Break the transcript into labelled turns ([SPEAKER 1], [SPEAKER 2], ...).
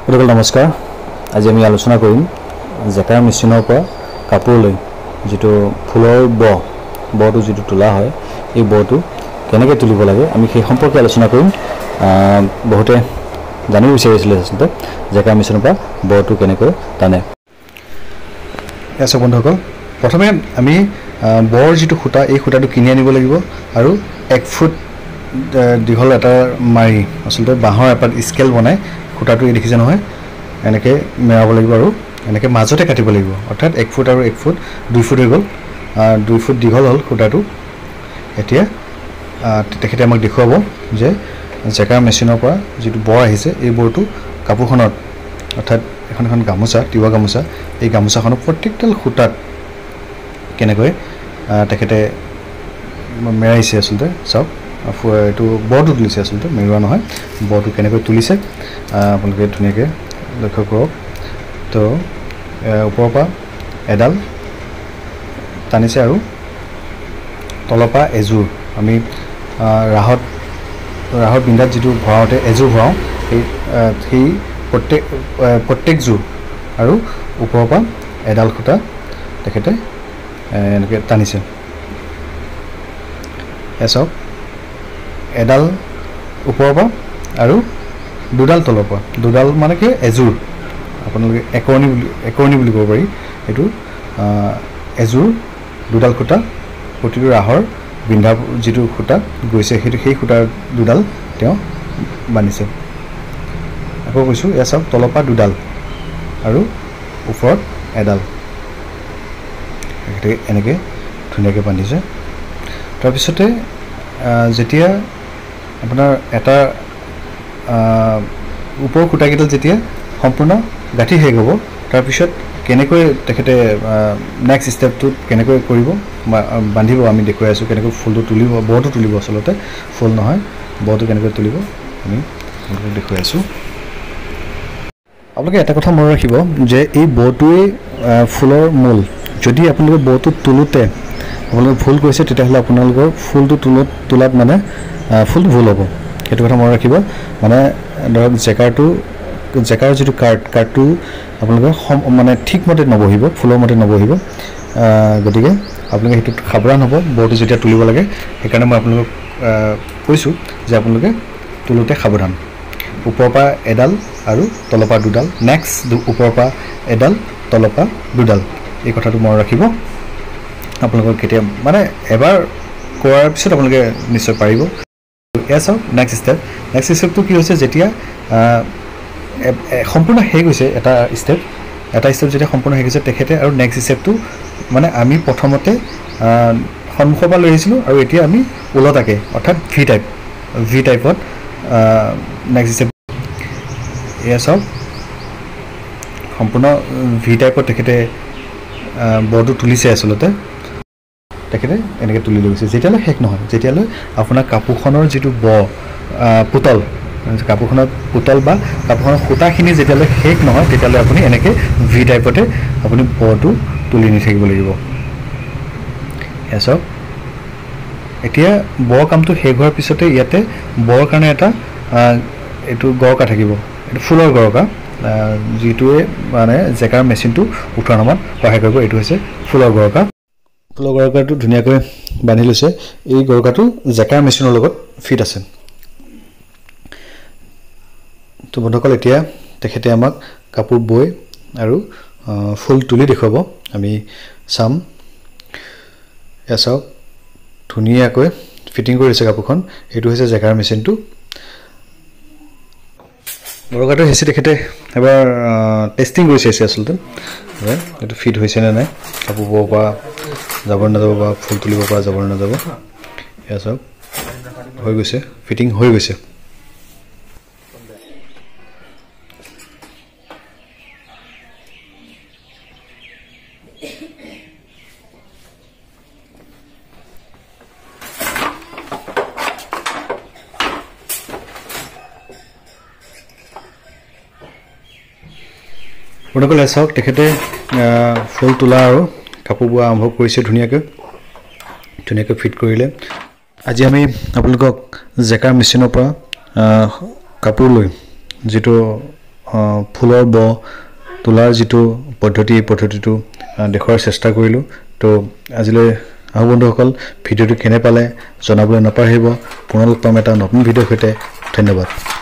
[SPEAKER 1] সকলকে নমস্কাৰ। আজি আমি আলোচনা কৰিম জেকাৰ মেচিনৰ পৰা কাপোৰলৈ যেটো ফুলৰ বটো যেটো তোলা হয় এই বটো কেনেকৈ তুলিব লাগে আমি সেই সম্পৰ্কে আলোচনা কৰিম। বহুতে জানিব বিচাৰিছিল আচলতে জেকাৰ মেচিনৰ পৰা বটো কেনেকৈ টানে। এসব বন্ধুসকল, প্ৰথমে আমি বৰ যেটো খুঁটা এই খুঁটাটো কিনি আনিব লাগিব আৰু 1 ফুট দীঘল এটা মাৰি আচলতে বাঁহৰ এপাত স্কেল বনাই খুঁটাটো দেখিছে নহয় এনেকৈ মেৰাব লাগিব আৰু এনেকৈ মাজতে কাটিব লাগিব। অৰ্থাৎ 1 ফুট আৰু 1 ফুট 2 ফুট হৈ গ'ল। 2 ফুট দীঘল হ'ল খুঁটাটো। এতিয়া তেখেতে আমাক দেখুৱাব যে জেকাৰ মেচিনৰ পৰা যেটো বৰ আহিছে এই বৰটো কাপোৰখনত অৰ্থাৎ এখন গামোচা তিৱা গামোচা এই গামোচাখনৰ প্ৰত্যেকডাল খুঁটাত কেনেকৈ তেখেতে মেৰাইছে আচলতে চাওক। এইটো বৰটো তুলিছে আচলতে মেৰুৱা নহয়। বৰটো কেনেকৈ তুলিছে আপোনালোকে ধুনীয়াকৈ লক্ষ্য কৰক। তো ওপৰৰ পৰা এডাল টানিছে আৰু তলৰ পৰা এযোৰ আমি ৰাহত বিন্দাত যেটো ভৰাওঁতে এযোৰ ভৰাওঁ সেই প্ৰত্যেক যোৰ আৰু ওপৰৰ পৰা এডাল খুঁটা তেখেতে এনেকৈ টানিছে। চাওক এডাল ওপৰৰ পৰা আৰু দুডাল তলৰ পৰা দুডাল মানে কি এযোৰ আপোনালোকে একৰণী বুলি ক'ব পাৰি। এইটো এযোৰ দুডাল খুঁটা প্ৰতিটো ৰাহৰ বিন্ধা যেটো খুঁটা গৈছে সেই খুঁটাৰ দুডাল তেওঁ বান্ধিছে। আকৌ কৈছোঁ এয়া চাওক তলৰ পৰা দুডাল আৰু ওপৰত এডাল এনেকৈ ধুনীয়াকৈ বান্ধিছে। তাৰপিছতে যেতিয়া আপোনাৰ এটা ওপৰৰ খুঁটাকেইডাল যেতিয়া সম্পূৰ্ণ গাঁঠি শেষ হ'ব তাৰপিছত কেনেকৈ তেখেতে নেক্সট ষ্টেপটোত কেনেকৈ কৰিব বান্ধিব আমি দেখুৱাই আছোঁ। কেনেকৈ ফুলটো তুলিব বৰটো তুলিব আচলতে ফুল নহয় বৰটো কেনেকৈ তুলিব আমি দেখুৱাই আছোঁ। আপোনালোকে এটা কথা মনত ৰাখিব যে এই বৰটোৱেই ফুলৰ মূল। যদি আপোনালোকে বৰটো তোলোতে আপোনালোকে ভুল কৰিছে তেতিয়াহ'লে আপোনালোকৰ ফুলটো তোলাত মানে ফুলটো ভুল হ'ব। সেইটো কথা মনত ৰাখিব। মানে ধৰক জেকাৰ যেটো কাৰ্ডটো আপোনালোকে মানে ঠিকমতে নবহিব ফুলৰ মতে নবহিব। গতিকে আপোনালোকে সেইটোত সাৱধান হ'ব বৰটো যেতিয়া তুলিব লাগে। সেইকাৰণে মই আপোনালোকক কৈছোঁ যে আপোনালোকে তোলোতে সাৱধান। ওপৰৰ পৰা এডাল আৰু তলৰ পৰা দুডাল নেক্সট ওপৰৰ পৰা এডাল তলৰ পৰা দুডাল এই কথাটো মনত ৰাখিব। আপোনালোকৰ কেতিয়া মানে এবাৰ কৰাৰ পিছত আপোনালোকে নিশ্চয় পাৰিব। এয়া চাওক নেক্সট ষ্টেপটো কি হৈছে যেতিয়া সম্পূৰ্ণ শেষ হৈছে এটা ষ্টেপ যেতিয়া সম্পূৰ্ণ শেষ হৈছে তেখেতে আৰু নেক্সট ষ্টেপটো মানে আমি প্ৰথমতে সন্মুখৰ পৰা লৈ আহিছিলোঁ আৰু এতিয়া আমি ওলটাকৈ অৰ্থাৎ ভি টাইপত নেক্সট ষ্টেপ এয়া চাওক সম্পূৰ্ণ ভি টাইপত তেখেতে বৰটো তুলিছে আচলতে। তেখেতে এনেকৈ তুলি লৈ গৈছে যেতিয়ালৈ শেষ নহয়। যেতিয়ালৈ আপোনাৰ কাপোৰখনৰ যেটো পুতল কাপোৰখনৰ পুতল বা কাপোৰখনৰ সূতাখিনি যেতিয়ালৈ শেষ নহয় তেতিয়ালৈ আপুনি এনেকৈ ভি টাইপতে আপুনি বৰটো তুলি নি থাকিব লাগিব। এয়া চাওক এতিয়া বৰ কামটো শেষ হোৱাৰ পিছতে ইয়াতে বৰ কাৰণে এটা এইটো গৰকা থাকিব। এইটো ফুলৰ গৰকা যিটোৱে মানে জেকাৰ মেচিনটো উঠোৱা নমাত সহায় কৰিব। এইটো হৈছে ফুলৰ গৰকা। ফুলৰ গৰকাটো ধুনীয়াকৈ বান্ধি লৈছে। এই গৰকাটো জেকাৰ মেচিনৰ লগত ফিট আছে। তো বন্ধুসকল এতিয়া তেখেতে আমাক কাপোৰ বৈ আৰু ফুল তুলি দেখুৱাব আমি চাম। এয়া চাওক ধুনীয়াকৈ ফিটিং কৰিছে কাপোৰখন। এইটো হৈছে জেকাৰ মেচিনটো। গৰকাটো হেঁচি তেখেতে এবাৰ টেষ্টিং কৰি চাইছে আচলতে এইটো ফিট হৈছে নে নাই, কাপোৰ ব'ব পৰা যাব নাযাব বা ফুল তুলিব পৰা যাব নাযাব। এয়া চাওক হৈ গৈছে, ফিটিং হৈ গৈছে। বন্ধুসকল চাওক তেখেতে ফুল তোলা আৰু কাপোৰ বোৱা আৰম্ভ কৰিছে। ধুনীয়াকৈ ফিট কৰিলে। আজি আমি আপোনালোকক জেকাৰ মেচিনৰ পৰা কাপোৰ লৈ যেটো ফুলৰ ব তোলাৰ যিটো পদ্ধতি এই পদ্ধতিটো দেখুৱাৰ চেষ্টা কৰিলোঁ তো আজিলৈ আহক বন্ধুসকল ভিডিঅ'টো কেনে পালে জনাবলৈ নাপাহৰিব পুনৰ লগ পাম এটা নতুন ভিডিঅ'ৰ সৈতে ধন্যবাদ